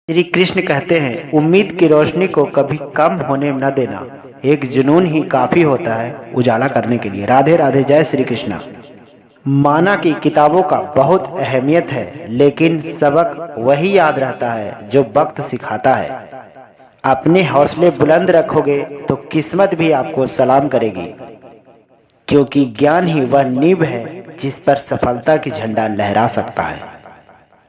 श्री कृष्ण कहते हैं, उम्मीद की रोशनी को कभी कम होने न देना। एक जुनून ही काफी होता है उजाला करने के लिए। राधे राधे, जय श्री कृष्णा। माना कि किताबों का बहुत अहमियत है, लेकिन सबक वही याद रहता है जो वक्त सिखाता है। अपने हौसले बुलंद रखोगे तो किस्मत भी आपको सलाम करेगी, क्योंकि ज्ञान ही वह नींव है जिस पर सफलता की झंडा लहरा सकता है।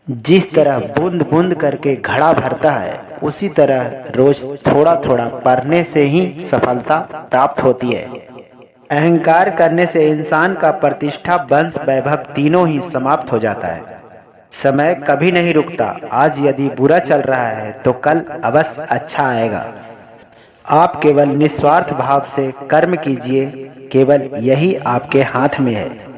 जिस तरह बूंद बूंद करके घड़ा भरता है, उसी तरह रोज थोड़ा थोड़ा पढ़ने से ही सफलता प्राप्त होती है। अहंकार करने से इंसान का प्रतिष्ठा, वंश, वैभव तीनों ही समाप्त हो जाता है। समय कभी नहीं रुकता। आज यदि बुरा चल रहा है तो कल अवश्य अच्छा आएगा। आप केवल निस्वार्थ भाव से कर्म कीजिए, केवल यही आपके हाथ में है।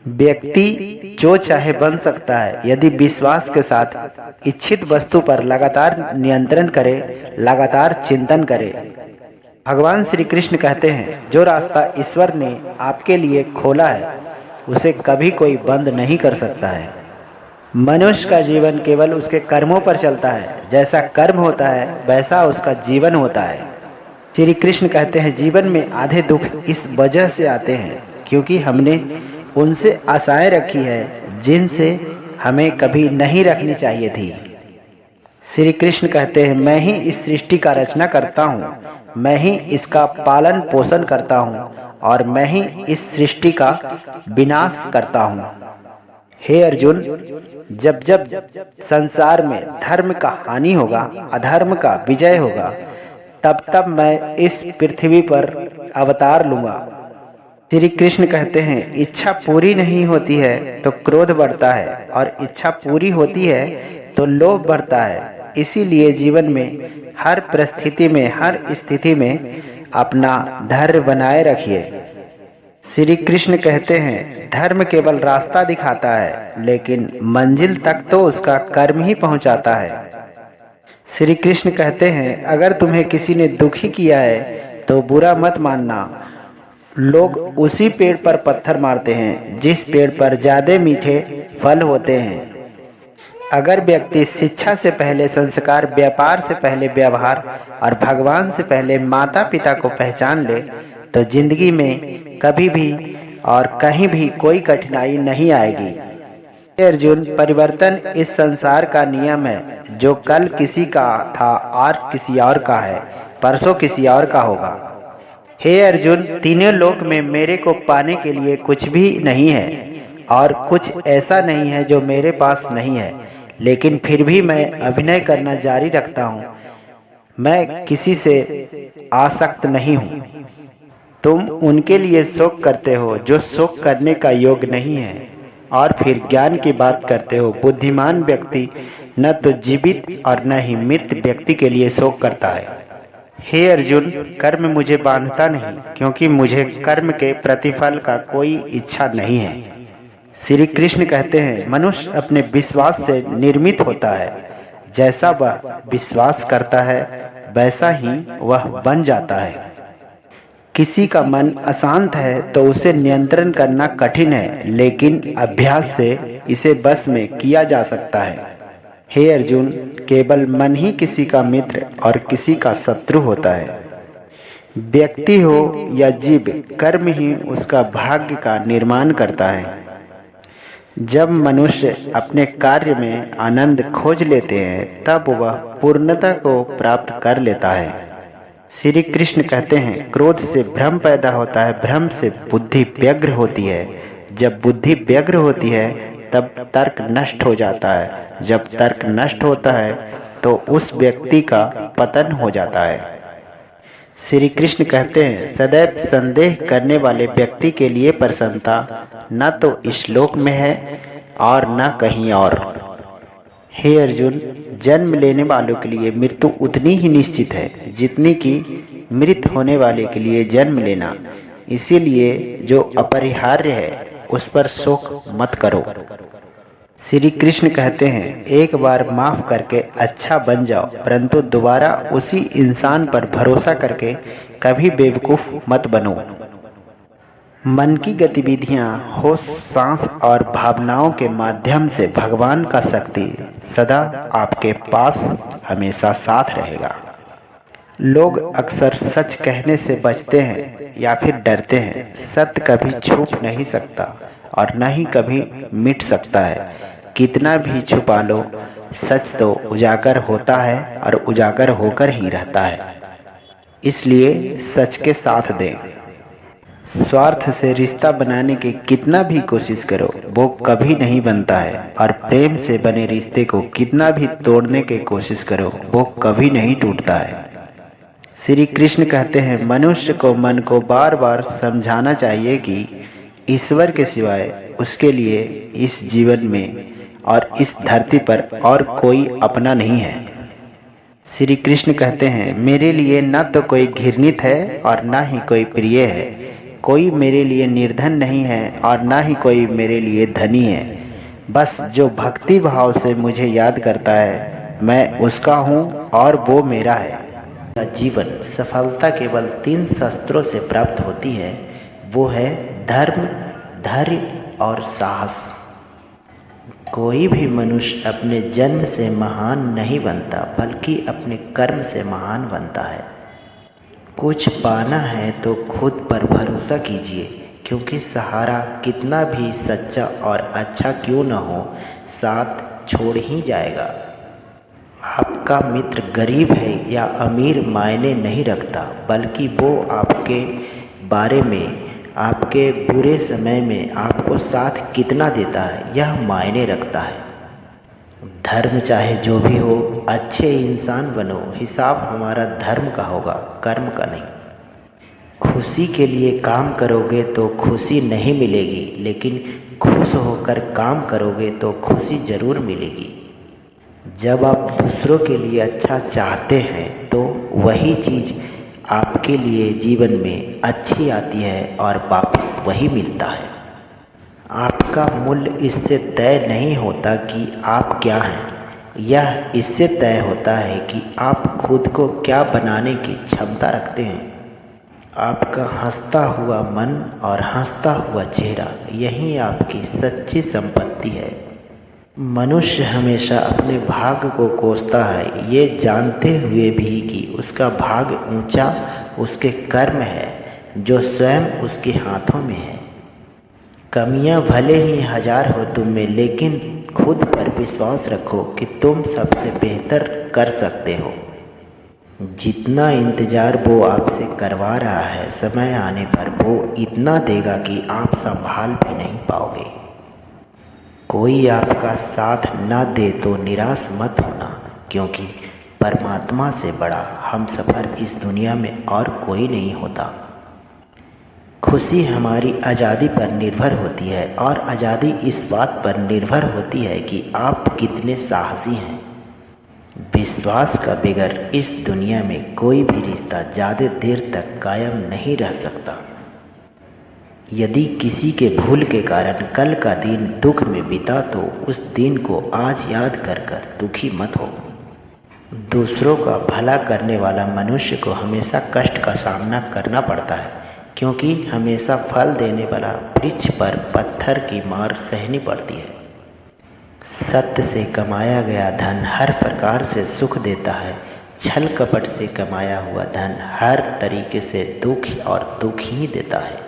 व्यक्ति जो चाहे बन सकता है यदि विश्वास के साथ इच्छित वस्तु पर लगातार नियंत्रण करे, लगातार चिंतन करे। भगवान श्री कृष्ण कहते हैं, जो रास्ता ईश्वर ने आपके लिए खोला है उसे कभी कोई बंद नहीं कर सकता है। मनुष्य का जीवन केवल उसके कर्मों पर चलता है। जैसा कर्म होता है वैसा उसका जीवन होता है। श्री कृष्ण कहते हैं, जीवन में आधे दुख इस वजह से आते हैं क्योंकि हमने उनसे आशाएं रखी है जिनसे हमें कभी नहीं रखनी चाहिए थी। श्री कृष्ण कहते हैं, मैं ही इस सृष्टि का रचना करता हूँ, मैं ही इसका पालन पोषण करता हूँ और मैं ही इस सृष्टि का विनाश करता हूँ। हे अर्जुन, जब जब संसार में धर्म का हानि होगा, अधर्म का विजय होगा, तब तब मैं इस पृथ्वी पर अवतार लूंगा। श्री कृष्ण कहते हैं, इच्छा पूरी नहीं होती है तो क्रोध बढ़ता है और इच्छा पूरी होती है तो लोभ बढ़ता है। इसीलिए जीवन में हर परिस्थिति में, हर स्थिति में अपना धैर्य बनाए रखिए। श्री कृष्ण कहते हैं, धर्म केवल रास्ता दिखाता है, लेकिन मंजिल तक तो उसका कर्म ही पहुंचाता है। श्री कृष्ण कहते हैं, अगर तुम्हें किसी ने दुखी किया है तो बुरा मत मानना। लोग उसी पेड़ पर पत्थर मारते हैं जिस पेड़ पर ज्यादा मीठे फल होते हैं। अगर व्यक्ति शिक्षा से पहले संस्कार, व्यापार से पहले व्यवहार और भगवान से पहले माता पिता को पहचान ले तो जिंदगी में कभी भी और कहीं भी कोई कठिनाई नहीं आएगी। अर्जुन, परिवर्तन इस संसार का नियम है। जो कल किसी का था आज किसी और का है, परसों किसी और का होगा। हे अर्जुन, तीनों लोक में मेरे को पाने के लिए कुछ भी नहीं है और कुछ ऐसा नहीं है जो मेरे पास नहीं है, लेकिन फिर भी मैं अभिनय करना जारी रखता हूँ। मैं किसी से आसक्त नहीं हूँ। तुम उनके लिए शोक करते हो जो शोक करने का योग्य नहीं है, और फिर ज्ञान की बात करते हो। बुद्धिमान व्यक्ति न तो जीवित और न ही मृत व्यक्ति के लिए शोक करता है। हे अर्जुन, कर्म मुझे बांधता नहीं, क्योंकि मुझे कर्म के प्रतिफल का कोई इच्छा नहीं है। श्री कृष्ण कहते हैं, मनुष्य अपने विश्वास से निर्मित होता है। जैसा वह विश्वास करता है वैसा ही वह बन जाता है। किसी का मन अशांत है तो उसे नियंत्रण करना कठिन है, लेकिन अभ्यास से इसे बस में किया जा सकता है। हे अर्जुन, केवल मन ही किसी का मित्र और किसी का शत्रु होता है। व्यक्ति हो या जीव, कर्म ही उसका भाग्य का निर्माण करता है। जब मनुष्य अपने कार्य में आनंद खोज लेते हैं तब वह पूर्णता को प्राप्त कर लेता है। श्री कृष्ण कहते हैं, क्रोध से भ्रम पैदा होता है, भ्रम से बुद्धि व्यग्र होती है। जब बुद्धि व्यग्र होती है तब तर्क नष्ट हो जाता है। जब तर्क नष्ट होता है तो उस व्यक्ति का पतन हो जाता है। श्री कृष्ण कहते हैं, सदैव संदेह करने वाले व्यक्ति के लिए प्रसन्नता न तो इस लोक में है और न कहीं और। हे अर्जुन, जन्म लेने वालों के लिए मृत्यु उतनी ही निश्चित है जितनी कि मृत होने वाले के लिए जन्म लेना। इसीलिए जो अपरिहार्य है उस पर शोक मत करो। श्री कृष्ण कहते हैं, एक बार माफ करके अच्छा बन जाओ, परंतु दोबारा उसी इंसान पर भरोसा करके कभी बेवकूफ मत बनो। मन की गतिविधियाँ होश, सांस और भावनाओं के माध्यम से भगवान का शक्ति सदा आपके पास हमेशा साथ रहेगा। लोग अक्सर सच कहने से बचते हैं या फिर डरते हैं। सत्य कभी छुप नहीं सकता और न ही कभी मिट सकता है। कितना भी छुपा लो, सच तो उजागर होता है और उजागर होकर ही रहता है। इसलिए सच के साथ दें। स्वार्थ से रिश्ता बनाने की कितना भी कोशिश करो, वो कभी नहीं बनता है। और प्रेम से बने रिश्ते को कितना भी तोड़ने की कोशिश करो, वो कभी नहीं टूटता है। श्री कृष्ण कहते हैं, मनुष्य को मन को बार बार समझाना चाहिए कि ईश्वर के सिवाय उसके लिए इस जीवन में और इस धरती पर और कोई अपना नहीं है। श्री कृष्ण कहते हैं, मेरे लिए न तो कोई घृणित है और न ही कोई प्रिय है। कोई मेरे लिए निर्धन नहीं है और ना ही कोई मेरे लिए धनी है। बस जो भक्ति भाव से मुझे याद करता है, मैं उसका हूँ और वो मेरा है। जीवन सफलता केवल 3 शस्त्रों से प्राप्त होती है। वो है धर्म, धैर्य और साहस। कोई भी मनुष्य अपने जन्म से महान नहीं बनता, बल्कि अपने कर्म से महान बनता है। कुछ पाना है तो खुद पर भरोसा कीजिए, क्योंकि सहारा कितना भी सच्चा और अच्छा क्यों न हो, साथ छोड़ ही जाएगा। आपका मित्र गरीब है या अमीर मायने नहीं रखता, बल्कि वो आपके बारे में आपके बुरे समय में आपको साथ कितना देता है, यह मायने रखता है। धर्म चाहे जो भी हो, अच्छे इंसान बनो। हिसाब हमारा धर्म का होगा, कर्म का नहीं। खुशी के लिए काम करोगे तो खुशी नहीं मिलेगी, लेकिन खुश होकर काम करोगे तो खुशी ज़रूर मिलेगी। जब आप दूसरों के लिए अच्छा चाहते हैं तो वही चीज़ आपके लिए जीवन में अच्छी आती है और वापस वही मिलता है। आपका मूल्य इससे तय नहीं होता कि आप क्या हैं, यह इससे तय होता है कि आप खुद को क्या बनाने की क्षमता रखते हैं। आपका हंसता हुआ मन और हंसता हुआ चेहरा, यही आपकी सच्ची संपत्ति है। मनुष्य हमेशा अपने भाग्य को कोसता है, ये जानते हुए भी कि उसका भाग्य ऊंचा उसके कर्म है जो स्वयं उसके हाथों में है। कमियां भले ही 1000 हो तुम में, लेकिन खुद पर विश्वास रखो कि तुम सबसे बेहतर कर सकते हो। जितना इंतज़ार वो आपसे करवा रहा है, समय आने पर वो इतना देगा कि आप संभाल भी नहीं पाओगे। कोई आपका साथ न दे तो निराश मत होना, क्योंकि परमात्मा से बड़ा हमसफ़र इस दुनिया में और कोई नहीं होता। खुशी हमारी आज़ादी पर निर्भर होती है और आज़ादी इस बात पर निर्भर होती है कि आप कितने साहसी हैं। विश्वास का बगैर इस दुनिया में कोई भी रिश्ता ज़्यादा देर तक कायम नहीं रह सकता। यदि किसी के भूल के कारण कल का दिन दुख में बीता तो उस दिन को आज याद कर कर दुखी मत हो। दूसरों का भला करने वाला मनुष्य को हमेशा कष्ट का सामना करना पड़ता है, क्योंकि हमेशा फल देने वाला वृक्ष पर पत्थर की मार सहनी पड़ती है। सत्य से कमाया गया धन हर प्रकार से सुख देता है। छल कपट से कमाया हुआ धन हर तरीके से दुख और दुख ही देता है।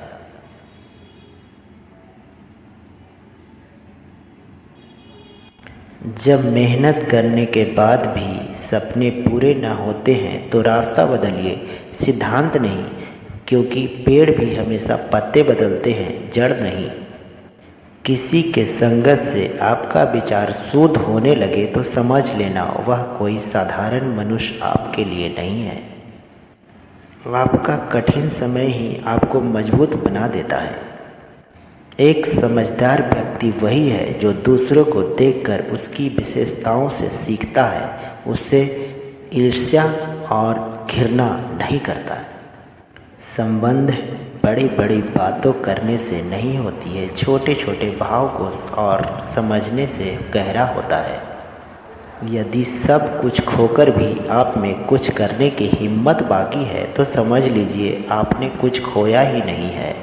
जब मेहनत करने के बाद भी सपने पूरे ना होते हैं तो रास्ता बदलिए, सिद्धांत नहीं, क्योंकि पेड़ भी हमेशा पत्ते बदलते हैं, जड़ नहीं। किसी के संगत से आपका विचार शुद्ध होने लगे तो समझ लेना वह कोई साधारण मनुष्य आपके लिए नहीं है। आपका कठिन समय ही आपको मजबूत बना देता है। एक समझदार व्यक्ति वही है जो दूसरों को देखकर उसकी विशेषताओं से सीखता है, उससे ईर्ष्या और घृणा नहीं करता है। संबंध बड़ी बड़ी बातों करने से नहीं होती है, छोटे छोटे भाव को और समझने से गहरा होता है। यदि सब कुछ खोकर भी आप में कुछ करने की हिम्मत बाकी है तो समझ लीजिए आपने कुछ खोया ही नहीं है।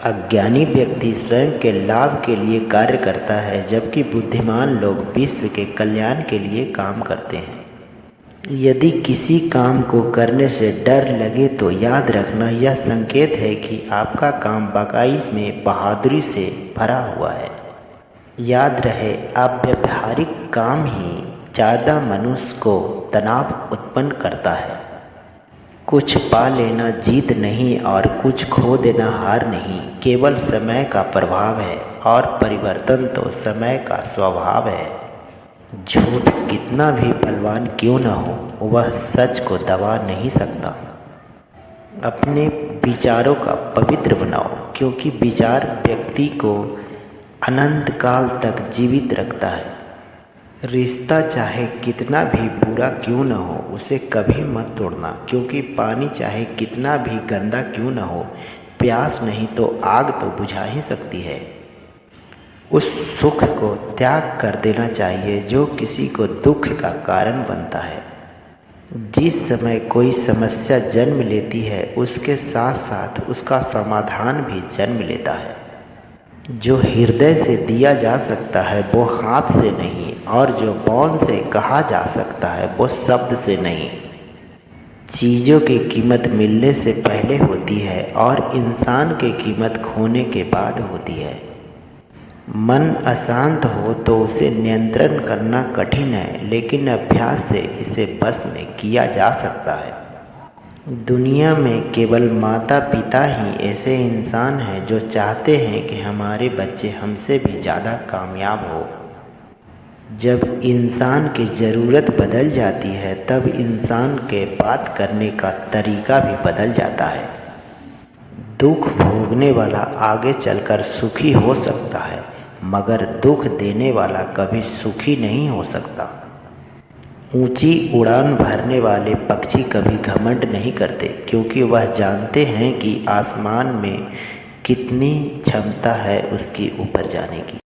अज्ञानी व्यक्ति स्वयं के लाभ के लिए कार्य करता है, जबकि बुद्धिमान लोग विश्व के कल्याण के लिए काम करते हैं। यदि किसी काम को करने से डर लगे तो याद रखना यह संकेत है कि आपका काम वाकई में बहादुरी से भरा हुआ है। याद रहे, अव्यावहारिक काम ही ज़्यादा मनुष्य को तनाव उत्पन्न करता है। कुछ पा लेना जीत नहीं और कुछ खो देना हार नहीं, केवल समय का प्रभाव है और परिवर्तन तो समय का स्वभाव है। झूठ कितना भी बलवान क्यों न हो, वह सच को दबा नहीं सकता। अपने विचारों का पवित्र बनाओ, क्योंकि विचार व्यक्ति को अनंत काल तक जीवित रखता है। रिश्ता चाहे कितना भी बुरा क्यों न हो, उसे कभी मत तोड़ना, क्योंकि पानी चाहे कितना भी गंदा क्यों न हो, प्यास नहीं तो आग तो बुझा ही सकती है। उस सुख को त्याग कर देना चाहिए जो किसी को दुख का कारण बनता है। जिस समय कोई समस्या जन्म लेती है, उसके साथ साथ उसका समाधान भी जन्म लेता है। जो हृदय से दिया जा सकता है वो हाथ से नहीं, और जो मौन से कहा जा सकता है वो शब्द से नहीं। चीज़ों की कीमत मिलने से पहले होती है और इंसान की कीमत खोने के बाद होती है। मन अशांत हो तो उसे नियंत्रण करना कठिन है, लेकिन अभ्यास से इसे बस में किया जा सकता है। दुनिया में केवल माता पिता ही ऐसे इंसान हैं जो चाहते हैं कि हमारे बच्चे हमसे भी ज़्यादा कामयाब हो। जब इंसान की ज़रूरत बदल जाती है, तब इंसान के बात करने का तरीका भी बदल जाता है। दुख भोगने वाला आगे चलकर सुखी हो सकता है, मगर दुख देने वाला कभी सुखी नहीं हो सकता। ऊंची उड़ान भरने वाले पक्षी कभी घमंड नहीं करते, क्योंकि वह जानते हैं कि आसमान में कितनी क्षमता है उसकी ऊपर जाने की।